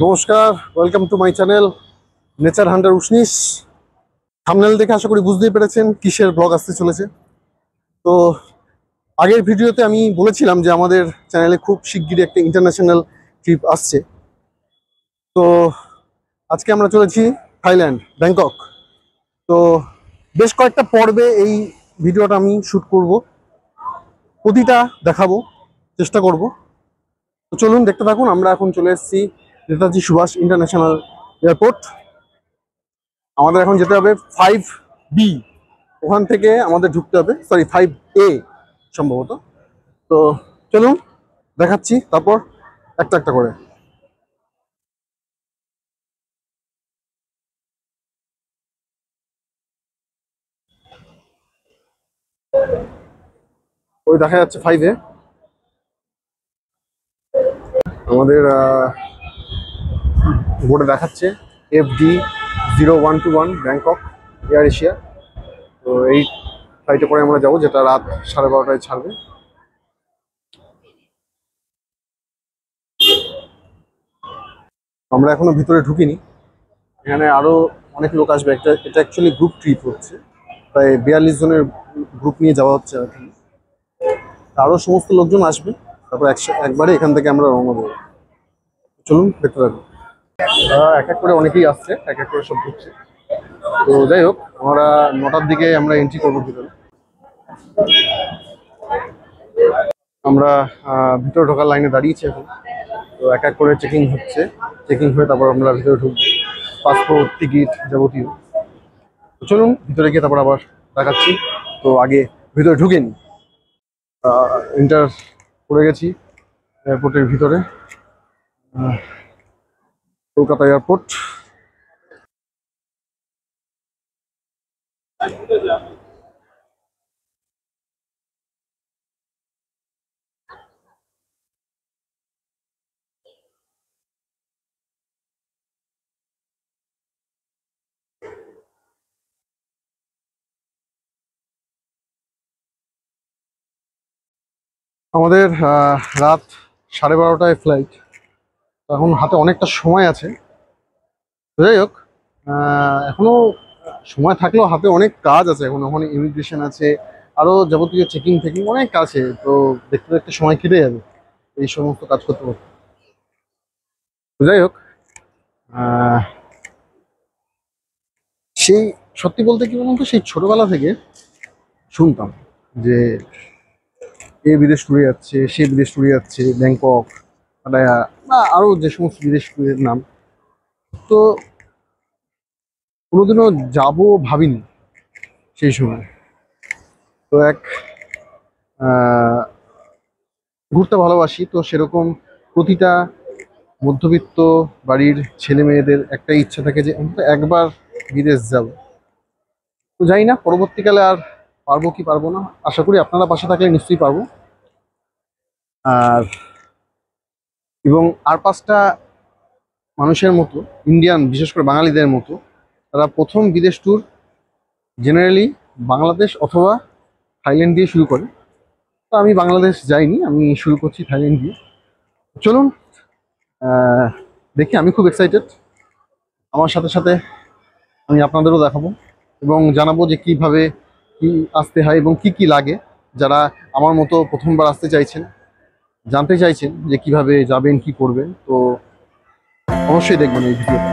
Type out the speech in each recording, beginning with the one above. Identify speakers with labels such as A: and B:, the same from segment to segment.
A: নমস্কার, welcome to my channel nature hunter Ushnish. Thumbnail দেখে আশা করি বুঝতেই পেরেছেন কিসের ব্লগ আসতে চলেছে। তো আগের ভিডিওতে আমি বলেছিলাম যে আমাদের চ্যানেলে খুব শিগগিরই একটা ইন্টারন্যাশনাল ট্রিপ আসছে। তো আজকে আমরা চলেছি থাইল্যান্ড, ব্যাংকক। তো বেশ কয়েকটা পর্বে এই ভিডিওটা আমি শ্যুট করব, প্রতিটা দেখাবো, চেষ্টা করব। তো চলুন দেখতে থাকুন। আমরা এখন চলে এসেছি নেতাজি সুভাষ ইন্টারন্যাশনাল এয়ারপোর্ট। আমাদের এখন যেতে হবে 5B, ওখান থেকে আমাদের ঢুকতে হবে, সরি 5A সম্ভবত। তো চলুন দেখাচ্ছি তারপর একটা একটা করে। ওই দেখা যাচ্ছে 5A আমাদের বোর্ডে দেখাচ্ছে FD0121 ব্যাংকক এয়ার এশিয়া। তো এই ফ্লাইটে করে আমরা যাবো, যেটা রাত 12:30টায় ছাড়বে। আমরা এখনো ভিতরে ঢুকিনি, এখানে আরো অনেক লোক আসবে। এটা অ্যাকচুয়ালি গ্রুপ ট্রিপ হচ্ছে, প্রায় 42 জনের গ্রুপ নিয়ে যাওয়া হচ্ছে আর কি। আরো সমস্ত লোকজন আসবে, তারপর একবারে এখান থেকে আমরা রওনা দেবো। চলুন দেখতে থাকুন। এক এক করে অনেকেই আসছে, এক এক করে সব ঢুকছে। তো যাই হোক, আমরা 9টার দিকে আমরা এন্ট্রি করবো ভিতরে। আমরা ভিতরে ঢোকার লাইনে দাঁড়িয়েছি এখন। তো এক এক করে চেকিং হচ্ছে, চেকিং হয়ে তারপর আমরা ভিতরে ঢুকবো, পাসপোর্ট, টিকিট যাবতীয়। তো চলুন ভিতরে গিয়ে তারপর আবার দেখাচ্ছি। তো আগে ভিতরে ঢুকে নি। এন্টার করে গেছি এয়ারপোর্টের ভিতরে, কলকাতা এয়ারপোর্ট। আমাদের রাত 12:30টায় ফ্লাইট। এখন হাতে অনেকটা সময় আছে। যাই হোক, এখনো সময় থাকলেও হাতে অনেক কাজ আছে। এখন ওখানে ইমিগ্রেশন আছে, আরো যাবতীয় চেকিং ফেকিং অনেক আছে। তো দেখতে দেখতে সময় কেটে যাবে এই সমস্ত কাজ করতে করতে। তো যাই হোক, আহ, সেই সত্যি বলতে কি বলুন তো, সেই ছোটবেলা থেকে শুনতাম যে এ বিদেশ ট্যুরে যাচ্ছে, সে বিদেশ ট্যুরে যাচ্ছে, ব্যাংকক, পাটায়া বা আরো যে সমস্ত বিদেশ ট্যুরের নাম। তো কোনোদিনও যাবো ভাবিনি সেই সময়। তো ঘুরতে ভালোবাসি, তো সেরকম প্রতিটা মধ্যবিত্ত বাড়ির ছেলে মেয়েদের একটাই ইচ্ছা থাকে যে অন্তত একবার বিদেশ যাব। তো জানি না পরবর্তীকালে আর পারবো কি পারবো না, আশা করি আপনারা পাশে থাকলে নিশ্চয়ই পারবো। আর এবং আর পাঁচটা মানুষের মতো, ইন্ডিয়ান বিশেষ করে বাঙালিদের মতো, তারা প্রথম বিদেশ ট্যুর জেনারেলি বাংলাদেশ অথবা থাইল্যান্ড দিয়ে শুরু করে। তো আমি বাংলাদেশ যাইনি, আমি শুরু করছি থাইল্যান্ড দিয়ে। চলুন দেখি, আমি খুব এক্সাইটেড। আমার সাথে সাথে আমি আপনাদেরও দেখাবো এবং জানাবো যে কিভাবে কি আসতে হয় এবং কি কি লাগে। যারা আমার মতো প্রথমবার আসতে চাইছেন, জানতে চাইছেন যে কিভাবে যাবেন, কি করবেন, তো অবশ্যই দেখবেন এই ভিডিওটা।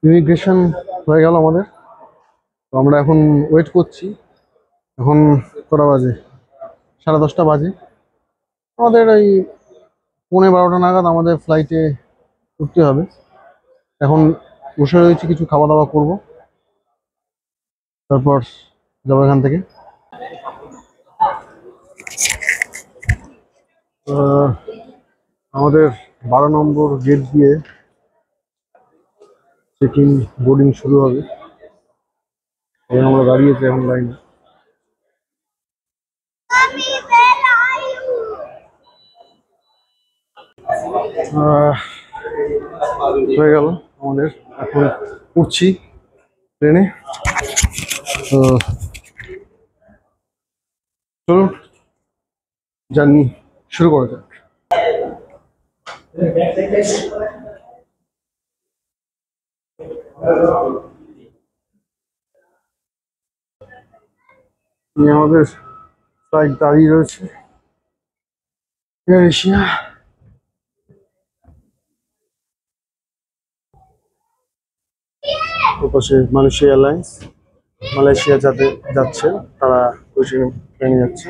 A: ইমিগ্রেশন হয়ে গেল আমাদের। তো আমরা এখন ওয়েট করছি। এখন কটা বাজে? 10:30 বাজে। আমাদের এই 11:45 নাগাদ আমাদের ফ্লাইটে উঠতে হবে। এখন বসে রয়েছি, কিছু খাওয়া দাওয়া করব, তারপর যাবো এখান থেকে। আমাদের 12 নম্বর গেট দিয়ে চেক ইন বোর্ডিং শুরু হবে। এবং আমরা দাঁড়িয়েছি এখন লাইনে। হয়ে গেল আমাদের, এখন উঠছি ট্রেনে। তো চলুন জার্নি শুরু করা যাক। আমাদের ফ্লাইট দাঁড়িয়ে রয়েছে এয়ার এশিয়া। ওপাশে মালয়েশিয়া এয়ারলাইন্স, মালয়েশিয়া যাতে যাচ্ছে তারা ওই ট্রেনে যাচ্ছে।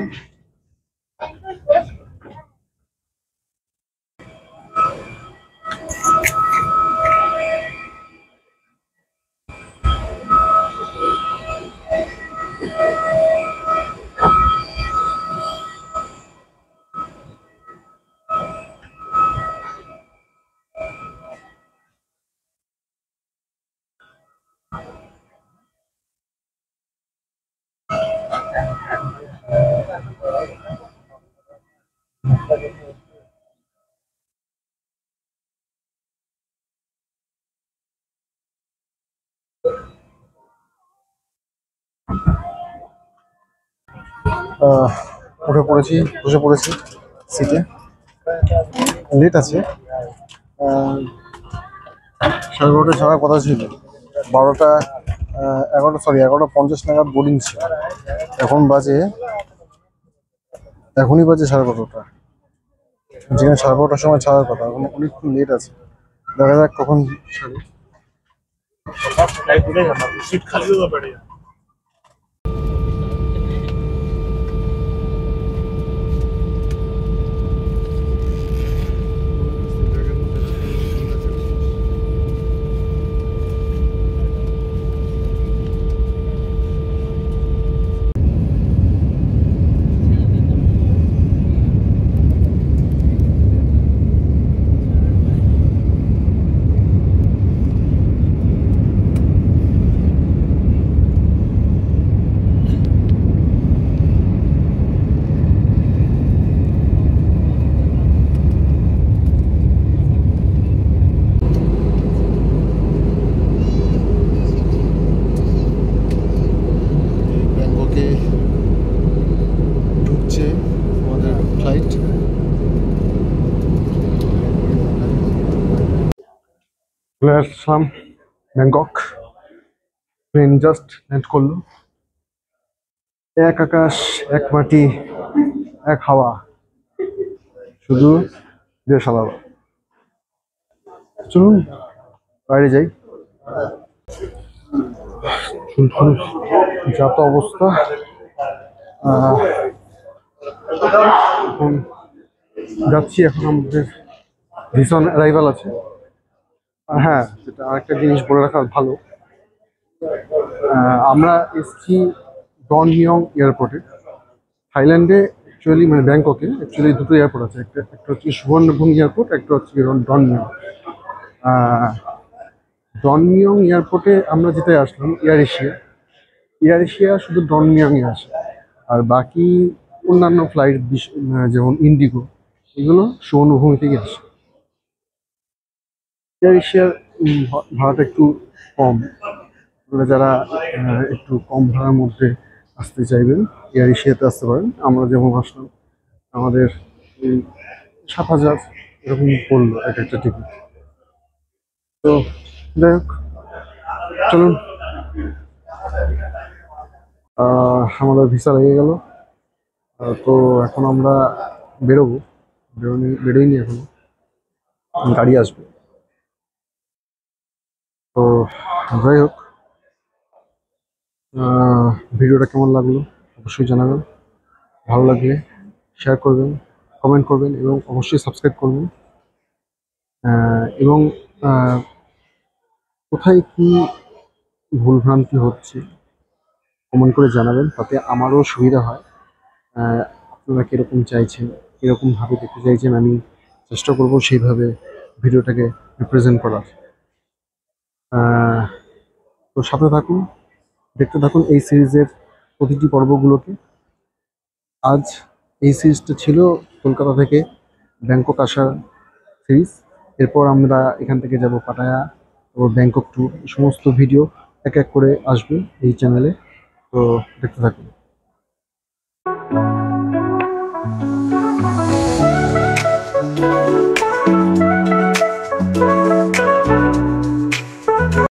A: উঠে পড়েছি, বসে পড়েছি সিটে। লেট আছে, 12:30 ছাড়ার কথা ছিল। 11:50 নাগাদ বোর্ডিং ছিল। এখনই বাজে 12:30, যেখানে 12:30 সময় ছাড়ার কথা। এখন অনেকক্ষণ লেট আছে, দেখা যাক কখন ছাড়ে। ঢুকছে আমাদের ফ্লাইট। চলে আসলাম ব্যাংকক। প্লেন জাস্ট ল্যান্ড করলো। এক আকাশ, এক মাটি, এক হাওয়া, শুধু দেশ আলাদা। চলুন বাইরে যাই। যা তো অবস্থা। এখন যাচ্ছি, এখন আমাদের ভিসন অ্যারাইভাল আছে। হ্যাঁ, যেটা আরেকটা জিনিস বলে রাখা ভালো, আমরা এসছি ডনমিয়ং এয়ারপোর্টে। থাইল্যান্ডে অ্যাকচুয়ালি, মানে ব্যাংককে অ্যাকচুয়ালি দুটো এয়ারপোর্ট আছে। একটা হচ্ছে সুবর্ণভূমি এয়ারপোর্ট, একটা হচ্ছে ডনমিয়ং। ডনমিয়ং এয়ারপোর্টে আমরা যেটাই আসলাম এয়ার এশিয়া শুধু ডনমিয়ংয়ে আসে, আর বাকি অন্যান্য ফ্লাইট যেমন ইন্ডিগো, এগুলো সুবর্ণভূমি থেকে আসে। এয়ার এশিয়ার ভাড়াটা একটু কম। যারা একটু কম ভাড়ার মধ্যে আসতে চাইবেন এয়ার এশিয়াতে আসতে পারেন। আমরা যেমন আসলাম, আমাদের 7,000 এরকম পড়লো এক একটা টিকিট। তো যাই হোক, চলুন। আমাদের ভিসা লেগে গেল। তো এখন আমরা বেরোবো। বেরোইনি এখনো, গাড়ি আসবে। তো যাই হোক, ভিডিওটা কেমন লাগলো অবশ্যই জানাবেন। ভালো লাগলে শেয়ার করবেন, কমেন্ট করবেন এবং অবশ্যই সাবস্ক্রাইব করবেন। এবং কোথায় কি ভুলভ্রান্তি হচ্ছে কমেন্ট করে জানাবেন, তাতে আমারও সুবিধা হয়। আপনারা কীরকম চাইছেন, কীরকমভাবে দেখতে চাইছেন আমি চেষ্টা করব সেইভাবে ভিডিওটাকে রিপ্রেজেন্ট করার। তো সাথে থাকুন, দেখতে থাকুন এই সিরিজের প্রতিটি পর্বগুলোকে। আজ এই সিরিজটা ছিল কলকাতা থেকে ব্যাংকক আসার সিরিজ। এরপর আমরা এখান থেকে যাব পাটায়া, তারপর ব্যাংকক ট্যুর। সমস্ত ভিডিও এক এক করে আসবে এই চ্যানেলে, তো দেখতে থাকুন।